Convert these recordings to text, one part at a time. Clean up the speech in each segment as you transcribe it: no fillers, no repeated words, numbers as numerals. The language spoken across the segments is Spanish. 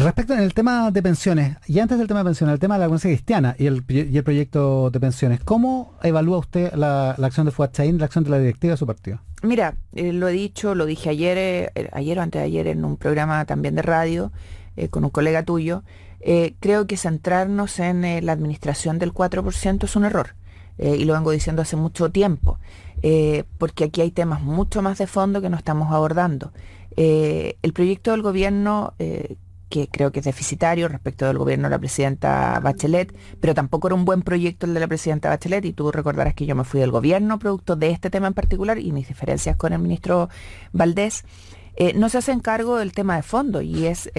Respecto en el tema de pensiones, y antes del tema de pensiones, el tema de la Convención Cristiana y el proyecto de pensiones, ¿cómo evalúa usted la acción de Fuad Chahín, la acción de la directiva de su partido? Mira, lo he dicho, lo dije ayer o antes de ayer en un programa también de radio con un colega tuyo. Creo que centrarnos en la administración del 4% es un error. Y lo vengo diciendo hace mucho tiempo, porque aquí hay temas mucho más de fondo que no estamos abordando. El proyecto del gobierno, que creo que es deficitario respecto del gobierno de la presidenta Bachelet, pero tampoco era un buen proyecto el de la presidenta Bachelet, y tú recordarás que yo me fui del gobierno producto de este tema en particular y mis diferencias con el ministro Valdés. No se hacen cargo del tema de fondo, y es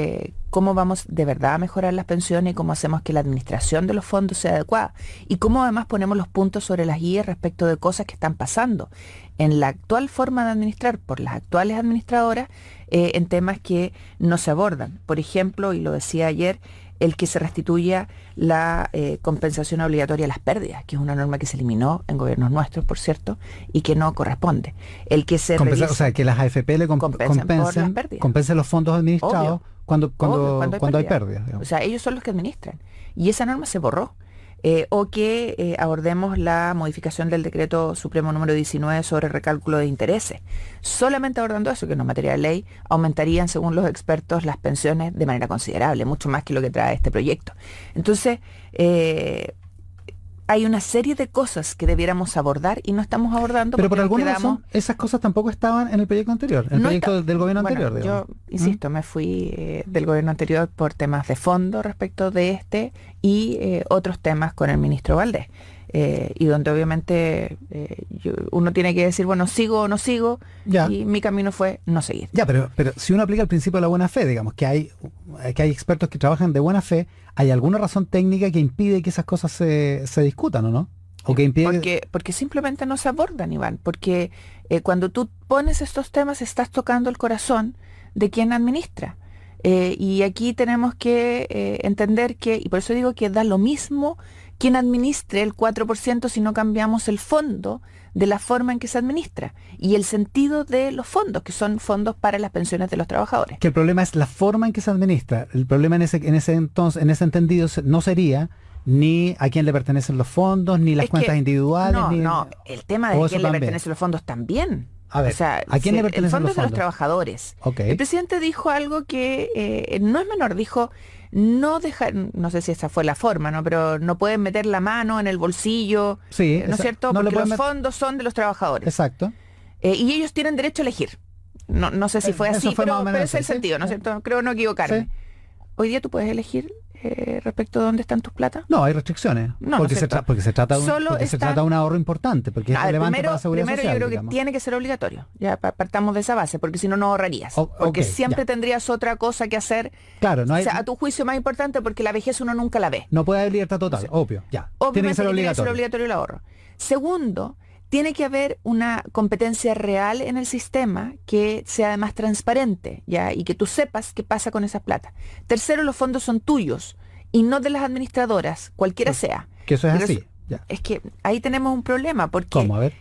cómo vamos de verdad a mejorar las pensiones y cómo hacemos que la administración de los fondos sea adecuada, y cómo además ponemos los puntos sobre las guías respecto de cosas que están pasando en la actual forma de administrar por las actuales administradoras en temas que no se abordan. Por ejemplo, y lo decía ayer, el que se restituya la compensación obligatoria a las pérdidas, que es una norma que se eliminó en gobiernos nuestros, por cierto, y que no corresponde. El que se revise, o sea, que las AFP le compensen los fondos administrados cuando hay pérdidas. O sea, ellos son los que administran. Y esa norma se borró. O que abordemos la modificación del decreto supremo número 19 sobre recálculo de intereses. Solamente abordando eso, que no es materia de ley, aumentarían, según los expertos, las pensiones de manera considerable, mucho más que lo que trae este proyecto. Entonces, hay una serie de cosas que debiéramos abordar y no estamos abordando. Pero por alguna razón, esas cosas tampoco estaban en el proyecto anterior, en el proyecto del gobierno anterior. Digamos. Yo, insisto, me fui del gobierno anterior por temas de fondo respecto de este y otros temas con el ministro Valdés. Y donde obviamente uno tiene que decir, bueno, sigo o no sigo, y mi camino fue no seguir. Ya, pero si uno aplica el principio de la buena fe, digamos, que hay expertos que trabajan de buena fe, ¿hay alguna razón técnica que impide que esas cosas se discutan o no? ¿O que impide? Porque simplemente no se abordan, Iván, porque cuando tú pones estos temas estás tocando el corazón de quien administra. Y aquí tenemos que entender que, y por eso digo que da lo mismo quien administre el 4% si no cambiamos el fondo de la forma en que se administra y el sentido de los fondos, que son fondos para las pensiones de los trabajadores. Que el problema es la forma en que se administra. El problema en ese entendido no sería ni a quién le pertenecen los fondos, ni las cuentas individuales. No, el tema de quién le pertenecen los fondos también. A ver, o sea, ¿a quién le pertenecen los fondos? El fondo de los trabajadores. Okay. El presidente dijo algo que no es menor, dijo, no dejar, no sé si esa fue la forma, ¿no? Pero no pueden meter la mano en el bolsillo, sí, ¿no es cierto? Porque los fondos son de los trabajadores. Exacto. Y ellos tienen derecho a elegir. No sé si fue así, pero es el sentido, ¿no es cierto? Creo no equivocarme. Sí. Hoy día tú puedes elegir respecto a dónde están tus plata. No, hay restricciones. Porque se trata de un ahorro importante, porque es relevante para la seguridad social. Primero yo creo que tiene que ser obligatorio. Ya partamos de esa base, porque si no, no ahorrarías. Porque siempre tendrías otra cosa que hacer. Claro, no hay... O sea, a tu juicio más importante, porque la vejez uno nunca la ve. No puede haber libertad total, obvio. Tiene que ser obligatorio el ahorro. Segundo, tiene que haber una competencia real en el sistema que sea además transparente, ¿ya? Y que tú sepas qué pasa con esa plata. Tercero, los fondos son tuyos y no de las administradoras, cualquiera sea. Que eso es así. Es que ahí tenemos un problema, porque ¿cómo? A ver.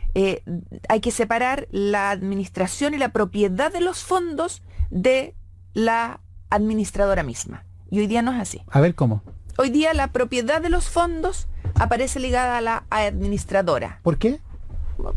Hay que separar la administración y la propiedad de los fondos de la administradora misma. Y hoy día no es así. A ver, ¿cómo? Hoy día la propiedad de los fondos aparece ligada a la administradora. ¿Por qué?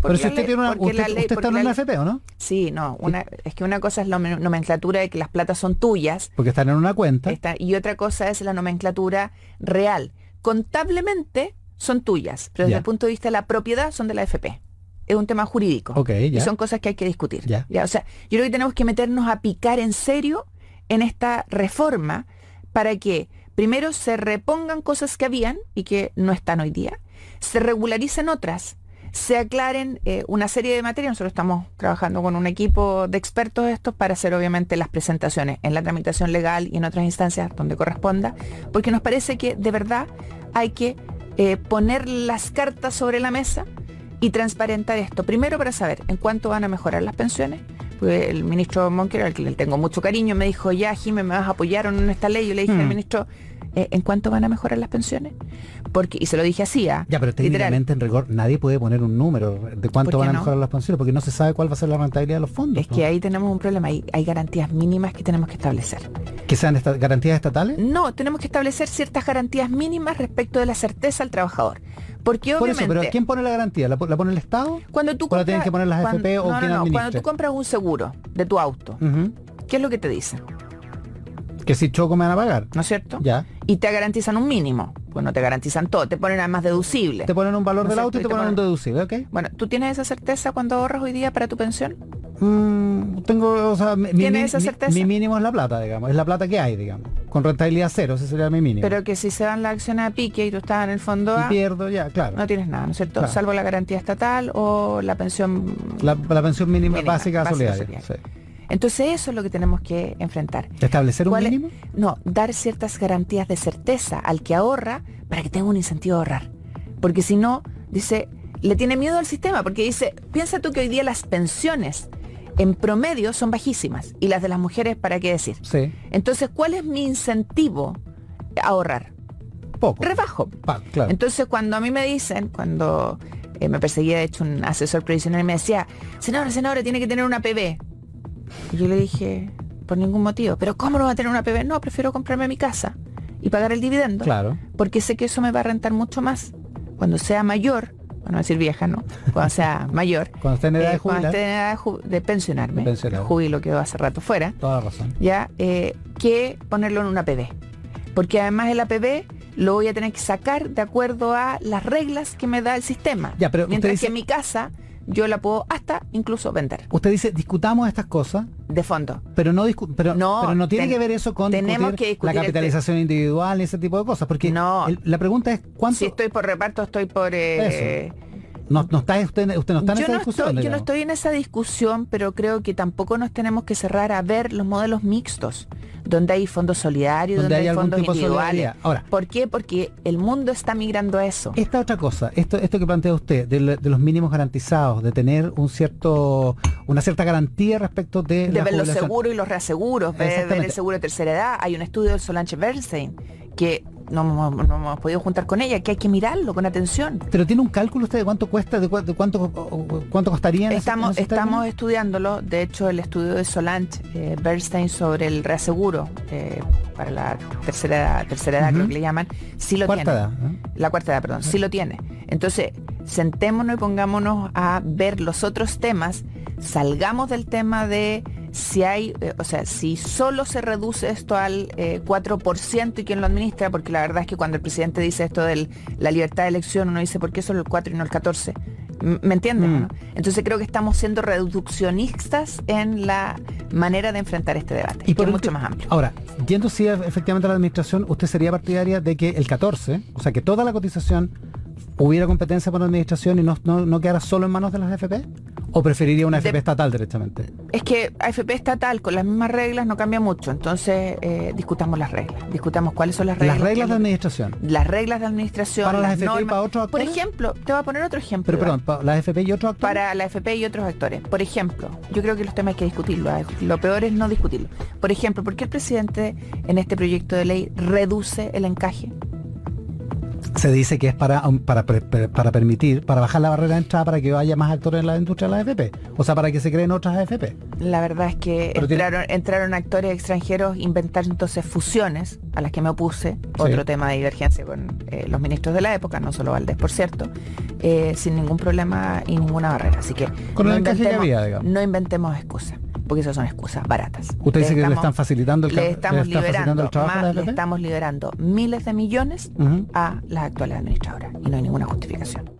Pero si usted tiene usted está en una AFP, ¿o no? Sí, no. Es que una cosa es la nomenclatura de que las platas son tuyas. Porque están en una cuenta. Y otra cosa es la nomenclatura real. Contablemente son tuyas, pero desde el punto de vista de la propiedad son de la AFP. Es un tema jurídico. Y son cosas que hay que discutir. O sea, yo creo que tenemos que meternos a picar en serio en esta reforma para que primero se repongan cosas que habían y que no están hoy día, se regularicen otras, se aclaren una serie de materias. Nosotros estamos trabajando con un equipo de expertos estos para hacer obviamente las presentaciones en la tramitación legal y en otras instancias donde corresponda, porque nos parece que de verdad hay que poner las cartas sobre la mesa y transparentar esto. Primero, para saber en cuánto van a mejorar las pensiones. Pues el ministro Monquero, al que le tengo mucho cariño, me dijo, ya, Jimé, ¿me vas a apoyar en esta ley? Yo le dije al ministro, en cuánto van a mejorar las pensiones? Porque, y se lo dije así, Ya, pero literal. técnicamente en rigor nadie puede poner un número de cuánto ¿Por qué van a no? mejorar las pensiones, porque no se sabe cuál va a ser la rentabilidad de los fondos. Es que ahí tenemos un problema, hay garantías mínimas que tenemos que establecer. ¿Que sean garantías estatales? No, tenemos que establecer ciertas garantías mínimas respecto de la certeza al trabajador. Porque Por eso, obviamente, pero ¿quién pone la garantía? ¿La pone el Estado? cuando tú ¿O la tienen que poner las AFP o quien administre? cuando tú compras un seguro de tu auto, Ujú. ¿qué es lo que te dicen? Que si choco me van a pagar. ¿No es cierto? Ya. Y te garantizan un mínimo. Pues no te garantizan todo, te ponen además deducible. Te ponen un valor ¿No del es auto y te cierto? ponen un deducible, ¿ok? Bueno, ¿tú tienes esa certeza cuando ahorras hoy día para tu pensión? Tengo, o sea, ¿Tienes esa certeza? mi mínimo es la plata, digamos. Es la plata que hay, digamos. Con rentabilidad cero, ese sería mi mínimo. Pero que si se dan las acciones a pique y tú estás en el fondo Y A, pierdo ya, claro. no tienes nada, ¿no es cierto? Claro. Salvo la garantía estatal o la pensión. La pensión mínima, Mínima, básica básica solidaria. solidaria. Entonces eso es lo que tenemos que enfrentar. Sí. ¿Establecer un ¿Cuál es? mínimo? No, dar ciertas garantías de certeza al que ahorra para que tenga un incentivo a ahorrar. Porque si no, dice, le tiene miedo al sistema, porque dice, piensa tú que hoy día las pensiones en promedio son bajísimas y las de las mujeres, ¿para qué decir? Sí. Entonces, ¿cuál es mi incentivo a ahorrar? Poco. Rebajo. Claro. Entonces, cuando a mí me dicen, cuando me perseguía, de hecho, un asesor previsional y me decía, senadora, tiene que tener una PB. Y yo le dije, por ningún motivo. ¿Pero cómo no va a tener una PB? No, prefiero comprarme mi casa y pagar el dividendo. Claro. Porque sé que eso me va a rentar mucho más. Cuando sea mayor, bueno, decir vieja, ¿no? Cuando sea mayor. Cuando esté en edad de cuando jubilar. esté en edad de pensionarme. De pensionado. Jubilo quedó hace rato fuera. Toda la razón. Ya, que ponerlo en una PB. Porque además el APB lo voy a tener que sacar de acuerdo a las reglas que me da el sistema. Ya, pero mientras usted dice- que mi casa yo la puedo hasta incluso vender Usted dice, discutamos estas cosas, de fondo. pero no pero no tiene ten- que ver eso con tenemos discutir que discutir la el capitalización individual y ese tipo de cosas, porque No. la pregunta es cuánto Si estoy por reparto, estoy por... Eso. no está usted no está en esa discusión. yo no digamos. estoy en esa discusión, pero creo que tampoco nos tenemos que cerrar a ver los modelos mixtos, donde hay fondos solidarios, Donde donde hay hay algún fondos tipo de individuales. solidaridad. Ahora, ¿Por qué? Porque el mundo está migrando a eso. esta otra cosa, esto que plantea usted, de los mínimos garantizados, de tener una cierta garantía respecto de De la ver los jubilación. seguros y los reaseguros, ver Exactamente. el seguro de tercera edad. Hay un estudio de Solange Bernstein que no hemos podido juntar con ella, que hay que mirarlo con atención. Pero tiene un cálculo usted de cuánto cuesta, de cuánto costaría en Estamos esos términos? estudiándolo, de hecho el estudio de Solange Bernstein sobre el reaseguro para la tercera edad, Ujú. creo que le llaman, sí lo Cuarta tiene. edad, ¿no? La cuarta edad, perdón, sí lo tiene. Entonces, sentémonos y pongámonos a ver los otros temas, salgamos del tema de si hay, si solo se reduce esto al 4% y quién lo administra, porque la verdad es que cuando el presidente dice esto de la libertad de elección, uno dice, ¿por qué solo el 4 y no el 14? ¿Me entiendes? ¿No? Entonces creo que estamos siendo reduccionistas en la manera de enfrentar este debate, que es mucho más amplio. Ahora, yendo si efectivamente a la administración, ¿usted sería partidaria de que el 14, o sea, que toda la cotización hubiera competencia para la administración y no quedara solo en manos de las AFP? ¿O preferiría una AFP estatal directamente? Es que AFP estatal con las mismas reglas no cambia mucho, entonces discutamos las reglas, discutamos cuáles son las reglas. Las reglas de administración. Las reglas de administración, ¿Para las AFP y normas. para otros Por actores? ejemplo, te voy a poner otro ejemplo. Pero Iván. perdón, ¿para la AFP y otros actores? Para la AFP y otros actores. Por ejemplo, yo creo que los temas hay que discutirlos. Lo peor es no discutirlo. Por ejemplo, ¿por qué el presidente en este proyecto de ley reduce el encaje? Se dice que es para permitir, para bajar la barrera de entrada para que haya más actores en la industria de la AFP. O sea, para que se creen otras AFP. La verdad es que Pero entraron actores extranjeros, inventaron entonces fusiones, a las que me opuse, otro tema de divergencia con los ministros de la época, no solo Valdés, por cierto, sin ningún problema y ninguna barrera. Así que Con el encaje que había, digamos. no inventemos excusas, porque esas son excusas baratas. Usted dice que le están facilitando le estamos facilitando el trabajo a la le AFP. estamos liberando miles de millones Ujú. a las actuales administradoras y no hay ninguna justificación.